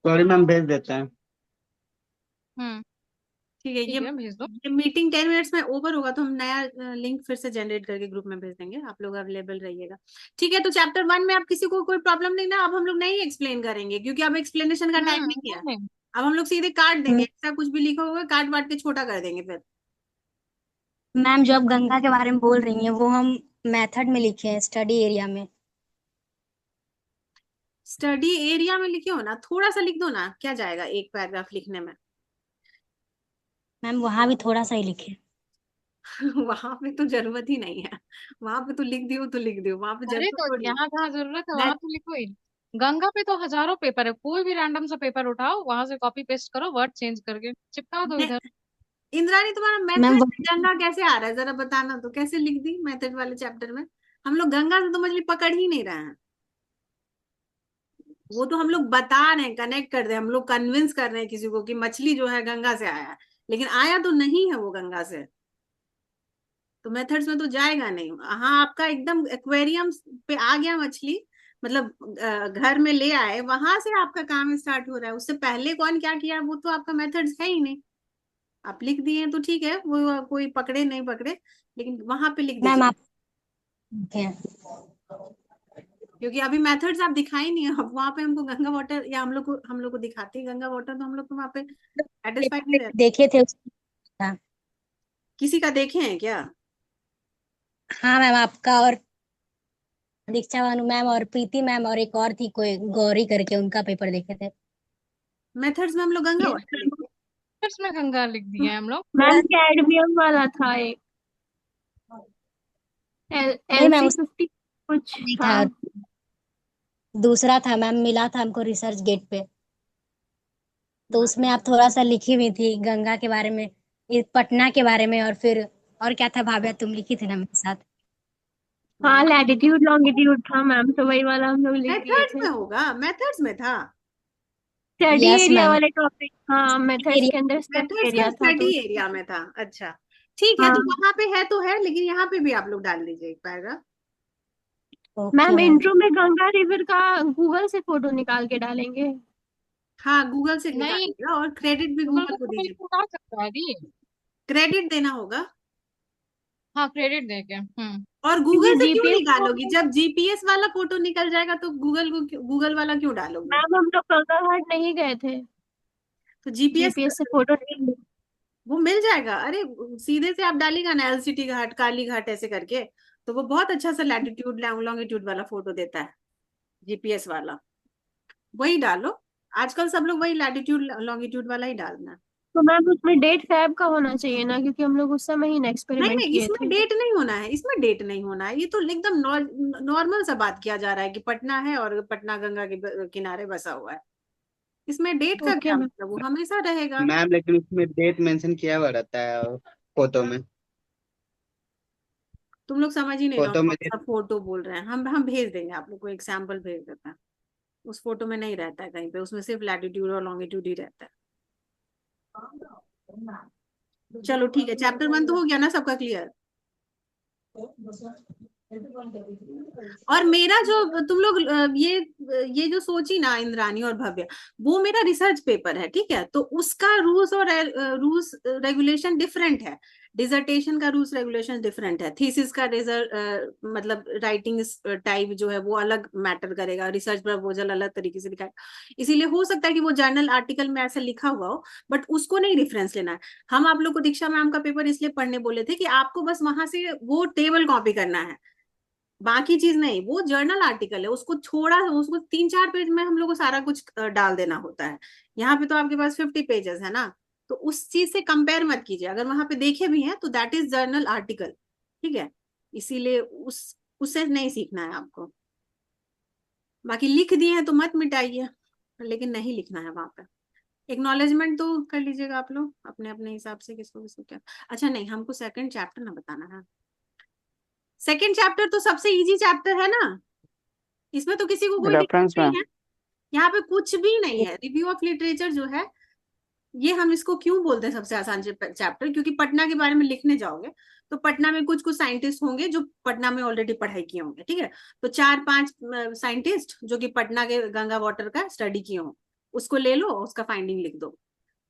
सॉरी मैम, भेज देते हैं। हम्म। ठीक है, ठीक है, भेज दो। ये मीटिंग 10 मिनट्स में ओवर होगा तो हम नया लिंक फिर से जनरेट करके ग्रुप में भेज देंगे, आप लोग अवेलेबल रहिएगा। ठीक है, तो चैप्टर 1 में आप किसी को कोई प्रॉब्लम नहीं ना, अब हम लोग नहीं एक्सप्लेन करेंगे क्योंकि अब एक्सप्लेनेशन का टाइम नहीं है। नहीं। अब हम लोग सीधे काट देंगे, ऐसा कुछ भी लिखा होगा काट वाट के छोटा कर देंगे फिर। मैम जो आप गंगा के बारे में बोल रही हैं वो हम मेथड में लिखे हैं, स्टडी एरिया में। स्टडी एरिया में लिखे हो ना, थोड़ा सा लिख दो ना, क्या जाएगा एक पैराग्राफ लिखने में। मैम वहां भी थोड़ा सा ही लिखे। वहां पे तो जरूरत ही नहीं है, वहां पे तो लिख दियो तो लिख दियो, वहां पे अरे जरूरत तो थोड़ी यहाँ जहाँ जरूरत है है। वहां तो लिखो ही। गंगा पे तो हजारों पेपर है, कोई भी रैंडम सा पेपर उठाओ, वहां से कॉपी पेस्ट करो, वर्ड चेंज करके चिपका दो इधर। इंद्राणी तुम्हारा मैम मेथड गंगा कैसे आ रहा है, जरा बताना तो, कैसे लिख दी मेथड वाले चैप्टर में? हम लोग गंगा से तो मछली पकड़ ही नहीं रहे हैं, वो तो हम लोग बता रहे हैं, कनेक्ट कर रहे हैं, हम लोग कन्विंस कर रहे हैं किसी को कि मछली जो है गंगा से आया है, लेकिन आया तो नहीं है वो गंगा से, तो मेथड्स में तो जाएगा नहीं। हाँ, आपका एकदम एक्वेरियम पे आ गया मछली, मतलब घर में ले आए, वहां से आपका काम स्टार्ट हो रहा है, उससे पहले कौन क्या किया वो तो आपका मेथड्स है ही नहीं। आप लिख दिए तो ठीक है, वो कोई पकड़े नहीं पकड़े, लेकिन वहां पे लिख मैम दीजिए, आप ठीक है। क्योंकि अभी मेथड्स आप दिखाई नहीं है, अब वहां पे हमको गंगा वाटर, या हम लोग को दिखाते हैं गंगा वाटर, तो हम लोग तो वहां पे सेटिस्फाइड नहीं रहते। देखे थे उसका। किसी का देखे हैं क्या? हाँ मैम, आपका और दीक्षा भानु मैम और प्रीति मैम और एक और थी कोई गौरी करके, उनका पेपर देखे थे। मेथड्स में हम लोग गंगा वाटर लिखते इसमें गंगा लिख दिया है हम लोग। मैम कैडमियम वाला था एक, नहीं मैम, LC50 कुछ नहीं था। था, दूसरा था मैम, मिला था हमको रिसर्च गेट पे, तो हैं। उसमें आप थोड़ा सा लिखी हुई थी गंगा के बारे में, ये पटना के बारे में, और फिर और क्या था भाभा, तुम लिखी थी ना मेरे साथ। हाँ लैटिट्यूड लॉन्गिट्यूड था मैम, तो वही वाला हम लोग लिख दिए मेथड्स थे। में होगा, मेथड्स में था, स्टडी यस एरिया मैम। वाले टॉपिक, हाँ मेथड्स के अंदर स्टडी मेथड्स का एरिया था स्टडी तो। एरिया में था। अच्छा ठीक है, हाँ तो वहां पे है तो है, लेकिन यहाँ पे भी आप लोग डाल दीजिए एक paragraph. Okay ma'am ma'am. Intro में गंगा रिवर का गूगल से फोटो निकाल के डालेंगे। हाँ, गूगल से नहीं, निकालिएगा, और क्रेडिट भी गूगल गूगल को को दीजिए, निकाल सकता है दी। क्रेडिट देना होगा। हाँ, क्रेडिट दे के। और गूगल क्योंकि से क्यों जीपीएस निकालोगी, जब जीपीएस वाला फोटो निकल जाएगा तो गूगल वाला क्यों डालोगी? मैम हम लोग गंगा घाट नहीं गए थे, तो जीपीएस जीपीएस से फोटो नहीं ली। वो मिल जाएगा, अरे सीधे से आप डालिएगा ना एलसीटी घाट, काली घाट ऐसे करके, तो वो बहुत अच्छा सा लैटिट्यूड लॉन्गिट्यूड वाला फोटो देता है, जीपीएस वाला, वही डालो। आजकल सब लोग वही लैटिट्यूड लॉन्गिट्यूड वाला ही डालना है। तो मैम उसमें डेट फैब का होना चाहिए ना, क्योंकि हम लोग उस समय ही ना नहीं एक्सपेरिमेंट नहीं, किए इसमें थे। डेट नहीं होना है, इसमें डेट नहीं होना है, ये तो एकदम नॉर्मल सा बात किया जा रहा है कि पटना है और पटना गंगा के किनारे बसा हुआ है, इसमें डेट का ओके क्या मैम। मतलब, वो हमेशा रहेगा। मैम लेकिन उसमें डेट मेंशन किया हुआ रहता है फोटो में। तुम लोग समझ ही नहीं रहे हो फोटो में कौन सा फोटो बोल रहे हैं, हम भेज देंगे आप लोग को, एक सैंपल भेज देते हैं, उस फोटो में नहीं रहता है कहीं पे, उसमें सिर्फ लैटिट्यूड और लॉन्गिट्यूड ही रहता है। चलो ठीक है, चैप्टर 1 तो हो गया ना सबका क्लियर। और मेरा जो तुम लोग ये जो सोची ना इंद्रानी और भव्य, वो मेरा रिसर्च पेपर है, ठीक है, तो उसका रूल्स और रूल्स रेगुलेशन डिफरेंट है, डिसर्टेशन का रूल्स रेगुलेशन डिफरेंट है, थीसिस का मतलब राइटिंग टाइप जो है वो अलग मैटर करेगा, रिसर्च प्रपोजल अलग तरीके से लिखा है, इसीलिए हो सकता है कि वो जर्नल आर्टिकल में ऐसा लिखा हुआ हो, बट उसको नहीं रेफरेंस लेना है। हम आप लोग को दीक्षा मैम का पेपर इसलिए पढ़ने बोले थे कि आपको बस वहां से वो टेबल कॉपी करना है, बाकी चीज नहीं, वो जर्नल आर्टिकल है, उसको छोड़ा, उसको 3-4 पेज में हम लोग को सारा कुछ डाल देना होता है, यहाँ पे तो आपके पास 50 पेजेस है ना, तो उस चीज से कंपेयर मत कीजिए, अगर वहां पे देखे भी हैं तो दैट इज जर्नल आर्टिकल, ठीक है, इसीलिए उससे नहीं सीखना है आपको, बाकी लिख दिए हैं तो मत मिटाइए, लेकिन नहीं लिखना है वहां पे। एक्नॉलेजमेंट तो कर लीजिएगा आप लोग अपने अपने हिसाब से, किसको किसको क्या। अच्छा नहीं, हमको सेकंड चैप्टर ना बताना है, सेकंड चैप्टर तो सबसे इजी चैप्टर है ना, इसमें तो किसी को कोई दिक्कत रेफरेंस में। नहीं है, यहाँ पे कुछ भी नहीं है, रिव्यू ऑफ लिटरेचर जो है, ये हम इसको क्यों बोलते हैं सबसे आसान चैप्टर, क्योंकि पटना के बारे में लिखने जाओगे तो पटना में कुछ कुछ साइंटिस्ट होंगे जो पटना में ऑलरेडी पढ़ाई किए होंगे, ठीक है, तो 4-5 साइंटिस्ट जो कि पटना के गंगा वाटर का स्टडी किए हों, उसको ले लो, उसका फाइंडिंग लिख दो,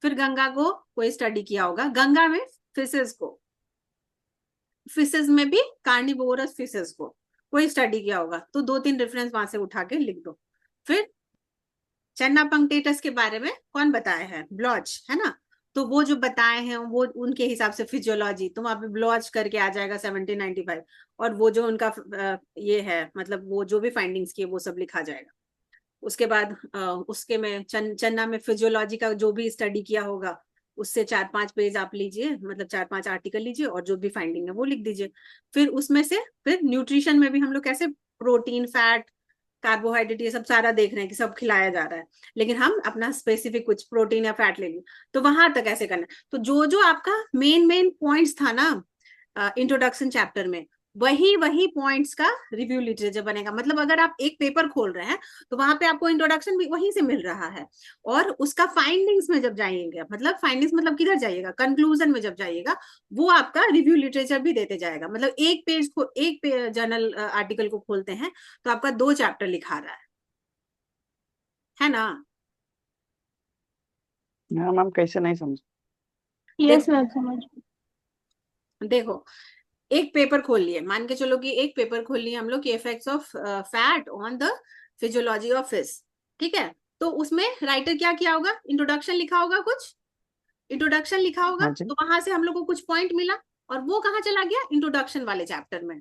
फिर गंगा को कोई स्टडी किया होगा, गंगा में फिशेज को, फिशेज में भी कार्निवोरस फिशेज को कोई स्टडी किया होगा, तो 2-3 रेफरेंस वहां से उठा के लिख दो। फिर चन्ना पंक्टेटस के बारे में कौन बताया है, ब्लॉच है ना, तो वो जो बताए हैं वो उनके हिसाब से फिजियोलॉजी, तो वहां पे ब्लॉच करके आ जाएगा 1795, और वो जो उनका ये है, मतलब वो जो भी फाइंडिंग्स किए वो सब लिखा जाएगा। उसके बाद उसके में चन्ना में फिजियोलॉजी का जो भी स्टडी किया होगा उससे 4-5 पेज आप लीजिए, मतलब 4-5 आर्टिकल लीजिए और जो भी फाइंडिंग है वो लिख दीजिए। फिर उसमें से फिर न्यूट्रिशन में भी हम लोग कैसे प्रोटीन, फैट, कार्बोहाइड्रेट ये सब सारा देख रहे हैं कि सब खिलाया जा रहा है, लेकिन हम अपना स्पेसिफिक कुछ प्रोटीन या फैट ले लिए, तो वहां तक ऐसे करना है। तो जो जो आपका मेन मेन पॉइंट्स था ना इंट्रोडक्शन चैप्टर में, वही वही पॉइंट्स का रिव्यू लिटरेचर बनेगा। मतलब अगर आप एक पेपर खोल रहे हैं तो वहां पे आपको इंट्रोडक्शन भी वहीं से मिल रहा है, और उसका फाइंडिंग्स में जब जाइएगा, मतलब फाइंडिंग्स मतलब किधर जाइएगा, कंक्लूजन में जब जाइएगा, वो आपका रिव्यू लिटरेचर भी देते जाएगा। मतलब एक पेज को, एक जर्नल आर्टिकल को खोलते हैं तो आपका 2 चैप्टर लिखा रहा है ना। हाँ मैम, कैसे नहीं समझ। यस मैम समझ। देखो एक पेपर खोल लिए, मान के चलो कि एक पेपर खोल लिए हम लोग कि effects of fat on the physiology of fish, ठीक है। तो उसमें राइटर क्या किया होगा, इंट्रोडक्शन लिखा होगा, कुछ इंट्रोडक्शन लिखा होगा, हाँ जी। तो वहां से हम लोग को कुछ पॉइंट मिला, और वो कहाँ चला गया, इंट्रोडक्शन वाले चैप्टर में,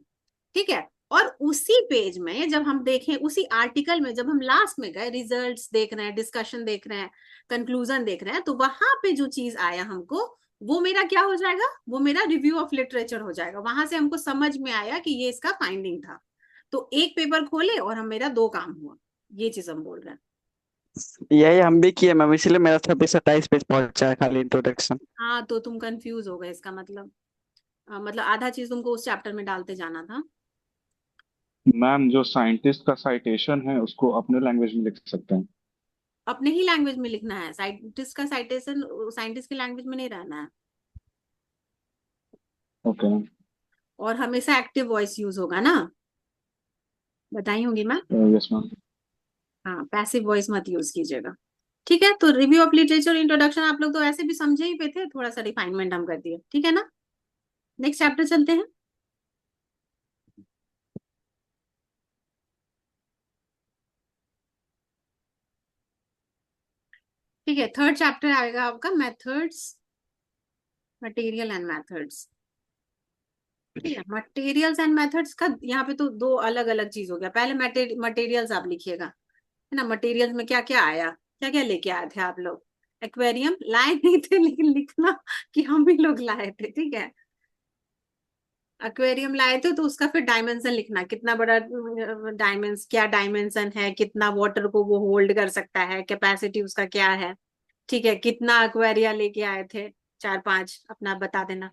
ठीक है। और उसी पेज में जब हम देखें, उसी आर्टिकल में जब हम लास्ट में गए, रिजल्ट्स देख रहे हैं, डिस्कशन देख रहे हैं, कंक्लूजन देख रहे हैं, तो वहां पे जो चीज आया हमको, वो मेरा क्या हो जाएगा, वो मेरा रिव्यू ऑफ लिटरेचर हो जाएगा। वहां से हमको समझ में आया कि ये इसका फाइंडिंग था। तो एक पेपर खोले और हम मेरा 2 काम हुआ, ये चीज हम बोल रहे हैं। यही हम भी किए मैम, इसलिए मेरा 26-27 पेज पहुंचा है खाली इंट्रोडक्शन। हाँ तो तुम कंफ्यूज हो गए, इसका मतलब आधा चीज तुमको उस चैप्टर में डालते जाना था। मैम जो साइंटिस्ट का साइटेशन है उसको अपने लैंग्वेज में लिख सकते हैं। अपने ही लैंग्वेज में लिखना है, साइंटिस्ट का साइटेशन साइंटिस्ट की लैंग्वेज में नहीं रहना है। Okay ma'am. और हमेशा एक्टिव वॉइस यूज होगा ना, बताई होंगी मैं। Yes ma'am. हाँ, पैसिव वॉइस मत यूज कीजिएगा, ठीक है। तो रिव्यू ऑफ लिटरेचर इंट्रोडक्शन आप लोग तो ऐसे भी समझे ही पे थे, थोड़ा सा रिफाइनमेंट हम कर दिए, ठीक है ना। नेक्स्ट चैप्टर चलते हैं। ठीक है, थर्ड चैप्टर आएगा आपका मेथड्स, मटेरियल एंड मेथड्स। ठीक है, मटेरियल्स एंड मेथड्स का यहाँ पे तो 2 अलग अलग चीज हो गया। पहले मटेरियल्स आप लिखिएगा, है ना। मटेरियल्स में क्या क्या आया, क्या क्या लेके आए थे आप लोग। एक्वेरियम लाए नहीं थे, लेकिन लिखना कि हम ही लोग लाए थे, ठीक है। एक्वेरियम लाए थे तो उसका फिर डायमेंशन लिखना, कितना बड़ा क्या डायमेंशन है, कितना वाटर को वो होल्ड कर सकता है, कैपेसिटी उसका क्या है, ठीक है। कितना एक्वेरिया लेके आए थे, 4-5 अपना बता देना।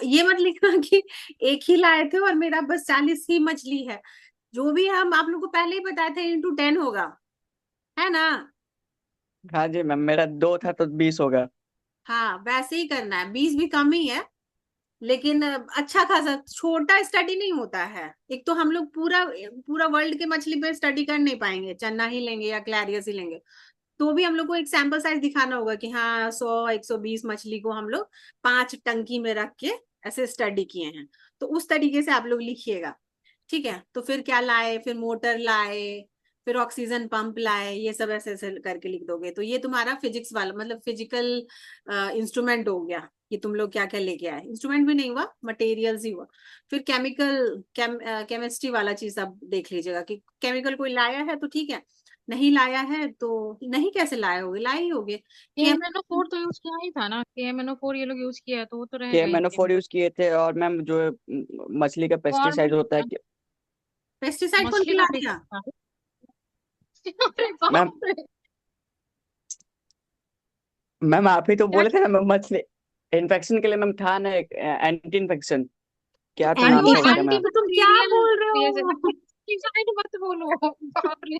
ये मत लिखना कि एक ही लाए थे और मेरा बस 40 ही मछली है। जो भी हम आप लोग को पहले ही बताए थे, इंटू 10 होगा, है ना। हाँ जी मैम, मेरा 2 था तो 20 होगा। हाँ वैसे ही करना है, 20 भी कम ही है, लेकिन अच्छा खासा छोटा स्टडी नहीं होता है। एक तो हम लोग पूरा पूरा वर्ल्ड के मछली पे स्टडी कर नहीं पाएंगे, चन्ना ही लेंगे या क्लैरियस ही लेंगे, तो भी हम लोग को एक सैंपल साइज दिखाना होगा कि हाँ 100-120 मछली को हम लोग 5 टंकी में रख के ऐसे स्टडी किए हैं। तो उस तरीके से आप लोग लिखिएगा, ठीक है। तो फिर क्या लाए, फिर मोटर लाए, फिर ऑक्सीजन पंप लाए, ये सब ऐसे ऐसे करके लिख दोगे। तो ये तुम्हारा फिजिक्स वाला मतलब फिजिकल इंस्ट्रूमेंट हो गया कि तुम लोग क्या क्या लेके आए। इंस्ट्रूमेंट भी नहीं हुआ, मटेरियल्स ही हुआ। फिर केमिस्ट्री वाला चीज आप देख लीजिएगा कि केमिकल कोई लाया है तो ठीक है, नहीं लाया है तो नहीं, कैसे लाए होगे, लाए ही होगे। KMNO4 तो यूज किया ही था ना, KMNO4 ये लोग यूज किया है, तो वो तो रहेगा ही। KMNO4 यूज किए थे, और मैम जो मछली का और भी पेस्टिसाइड होता है पेस्टिसाइड कौन मछली खिला का दिया। अरे मैम। बाप रे। मैम आप ही तो क्या बोले थे ना मैम, मछली इन्फेक्शन के लिए मैम था ना एक एंटी इन्फेक्शन, क्या तो अरे नाम वो था उसका एंटी मैम। तो तुम क्या बैक्टीरियल बोल रहे हो। पेस्टिसाइड मत बोलो, बाप रे।